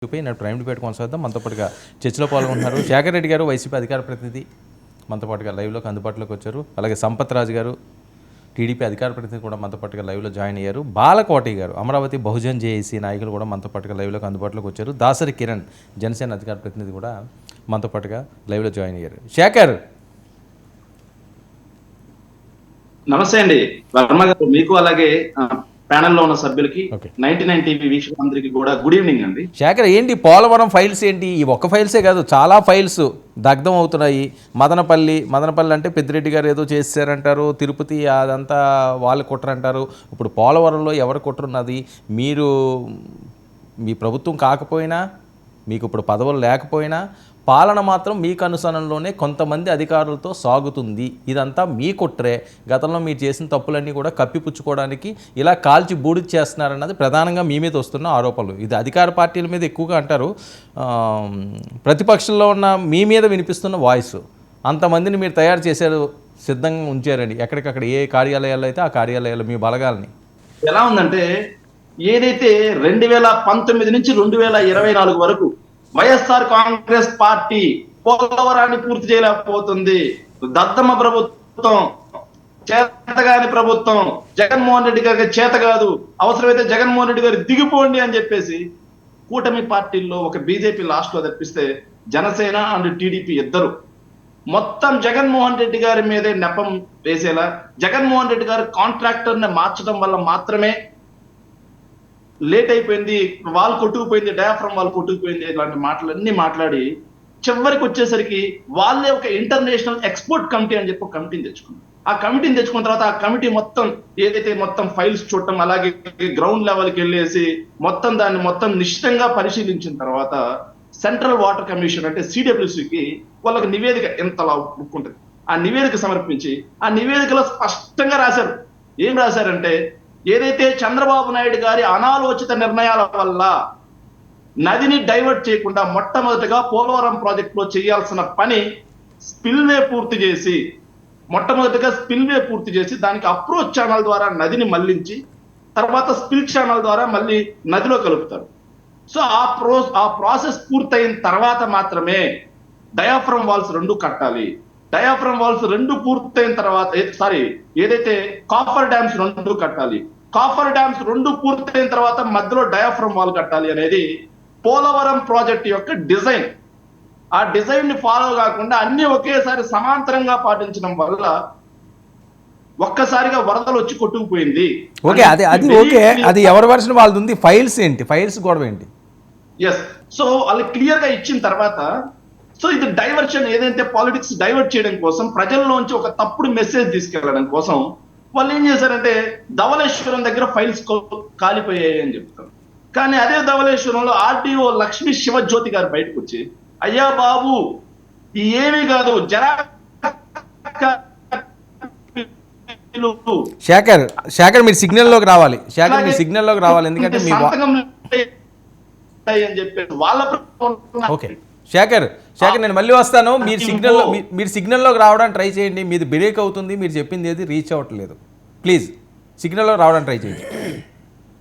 నేను prime debate కొనసాగిద్దాం. మనతో పాటుగా చర్చలో పాల్గొంటున్నారు శేఖర్ రెడ్డి గారు, వైసీపీ అధికార ప్రతినిధి, మనతో పాటుగా లైవ్లోకి అందుబాటులోకి వచ్చారు. అలాగే సంపత్ రాజు గారు, టీడీపీ అధికార ప్రతినిధి కూడా మనతో పాటుగా లైవ్లో జాయిన్ అయ్యారు. బాలకోటి గారు, అమరావతి బహుజన్ జేఏసీ నాయకులు కూడా మనతో పాటుగా లైవ్లోకి అందుబాటులోకి వచ్చారు. దాసరి కిరణ్, జనసేన అధికార ప్రతినిధి కూడా మనతో పాటుగా లైవ్లో జాయిన్ అయ్యారు. శేఖర్, నమస్తే అండి వర్మ గారు, మీకు అలాగే ప్యానెల్లో ఉన్న సభ్యులకి 99 టీవీ వీక్షకులందరికీ కూడా గుడ్ ఈవినింగ్ అండి. శేఖర్, ఏంటి పోలవరం ఫైల్స్ ఏంటి? ఈ ఒక్క ఫైల్సే కాదు, చాలా ఫైల్స్ దగ్ధం అవుతున్నాయి. మదనపల్లి అంటే పెద్దిరెడ్డి గారు ఏదో చేశారంటారు, తిరుపతి అదంతా వాళ్ళు కుట్రంటారు. ఇప్పుడు పోలవరంలో ఎవరు కుట్రున్నది? మీ ప్రభుత్వం కాకపోయినా, మీకు ఇప్పుడు పదవులు లేకపోయినా పాలన మాత్రం మీకు అనుసరణలోనే కొంతమంది అధికారులతో సాగుతుంది. ఇదంతా మీ కుట్రే. గతంలో మీరు చేసిన తప్పులన్నీ కూడా కప్పిపుచ్చుకోవడానికి ఇలా కాల్చి బూడిద చేస్తున్నారన్నది ప్రధానంగా మీ మీద వస్తున్న ఆరోపణలు. ఇది అధికార పార్టీల మీద ఎక్కువగా అంటారు, ప్రతిపక్షంలో ఉన్న మీ మీద వినిపిస్తున్న వాయిస్. అంతమందిని మీరు తయారు చేశారు, సిద్ధంగా ఉంచారండి. ఎక్కడికక్కడ ఏ కార్యాలయాల్లో అయితే ఆ కార్యాలయాల్లో మీ బలగాల్ని. ఎలా ఉందంటే, ఏదైతే 2019 నుంచి 2024 వరకు వైఎస్ఆర్ కాంగ్రెస్ పార్టీ పోలవరాన్ని పూర్తి చేయలేకపోతుంది, దద్దమ్మ ప్రభుత్వం, చేతగాని ప్రభుత్వం, జగన్మోహన్ రెడ్డి గారికి చేత కాదు, అవసరమైతే జగన్మోహన్ రెడ్డి గారు దిగిపోండి అని చెప్పేసి కూటమి పార్టీల్లో ఒక బీజేపీ లాస్ట్ లో తప్పిస్తే జనసేన అండ్ టీడీపీ ఇద్దరు మొత్తం జగన్మోహన్ రెడ్డి గారి మీదే నెపం వేసేలా, జగన్మోహన్ రెడ్డి గారు కాంట్రాక్టర్ ని మార్చడం వల్ల మాత్రమే లేట్ అయిపోయింది, వాళ్ళు కొట్టుకుపోయింది, డయాఫ్రమ్ వాళ్ళు కొట్టుకుపోయింది, ఇలాంటి మాటలన్నీ మాట్లాడి చివరికి వచ్చేసరికి వాళ్ళే ఒక ఇంటర్నేషనల్ ఎక్స్పోర్ట్ కమిటీ అని చెప్పి ఒక కమిటీని తెచ్చుకున్నారు. ఆ కమిటీని తెచ్చుకున్న తర్వాత ఆ కమిటీ మొత్తం ఏదైతే మొత్తం ఫైల్స్ చూడటం, అలాగే గ్రౌండ్ లెవెల్కి వెళ్ళేసి మొత్తం దాన్ని మొత్తం నిశ్చితంగా పరిశీలించిన తర్వాత సెంట్రల్ వాటర్ కమిషన్ అంటే సిడబ్ల్యూసికి వాళ్ళకి నివేదిక ఎంతలా బుక్ ఉంటుంది, ఆ నివేదిక సమర్పించి ఆ నివేదికలో స్పష్టంగా రాశారు. ఏం రాశారంటే, ఏదైతే చంద్రబాబు నాయుడు గారి అనాలోచిత నిర్ణయాల వల్ల నదిని డైవర్ట్ చేయకుండా మొట్టమొదటిగా పోలవరం ప్రాజెక్ట్ లో చేయాల్సిన పని స్పిల్వే పూర్తి చేసి దానికి అప్రోచ్ ఛానల్ ద్వారా నదిని మళ్లించి తర్వాత స్పిల్ ఛానల్ ద్వారా మళ్ళీ నదిలో కలుపుతారు. సో ఆ ప్రాసెస్ పూర్తయిన తర్వాత మాత్రమే డయాఫ్రమ్ వాల్స్ 2 కట్టాలి. డయాఫ్రమ్ వాల్స్ 2 పూర్తయిన తర్వాత ఏదైతే కాఫర్ డ్యామ్స్ 2 కట్టాలి. కాఫర్ డ్యామ్స్ 2 పూర్తయిన తర్వాత మధ్యలో డయాఫ్రమ్ వాల్ కట్టాలి అనేది పోలవరం ప్రాజెక్ట్ యొక్క డిజైన్. ఆ డిజైన్ ని ఫాలో కాకుండా అన్ని ఒకేసారి సమాంతరంగా పాటించడం వల్ల ఒక్కసారిగా వరదలు వచ్చి కొట్టుకుపోయింది. ఓకే, అది ఎవరి వర్షన్ వాళ్ళది ఉంది. ఫైల్స్ ఏంటి? ఫైల్స్ గొడవ ఏంటి? ఎస్, సో వాళ్ళు క్లియర్ గా ఇచ్చిన తర్వాత సో ఇది డైవర్షన్, ఏదైతే పాలిటిక్స్ డైవర్ట్ చేయడం కోసం, ప్రజల్లోంచి ఒక తప్పుడు మెసేజ్ తీసుకెళ్లడం కోసం వాళ్ళు ఏం చేశారంటే ధవళేశ్వరం దగ్గర ఫైల్స్ కాలిపోయాయి అని చెప్తారు. కానీ అదే ధవళేశ్వరంలో ఆర్టీఓ లక్ష్మీ శివజ్యోతి గారు బయటకు వచ్చి, అయ్యా బాబు ఏమీ కాదు, శేఖర్ మీరు సిగ్నల్లోకి రావాలి. ఎందుకంటే మీ అని చెప్పేసి వాళ్ళ ఓకే శేఖర్ నేను మళ్ళీ వస్తాను. మీరు సిగ్నల్లోకి రావడానికి ట్రై చేయండి. మీది బ్రేక్ అవుతుంది, మీరు చెప్పింది ఏది రీచ్ అవ్వట్లేదు. ప్లీజ్ సిగ్నల్లోకి రావడానికి ట్రై చేయండి.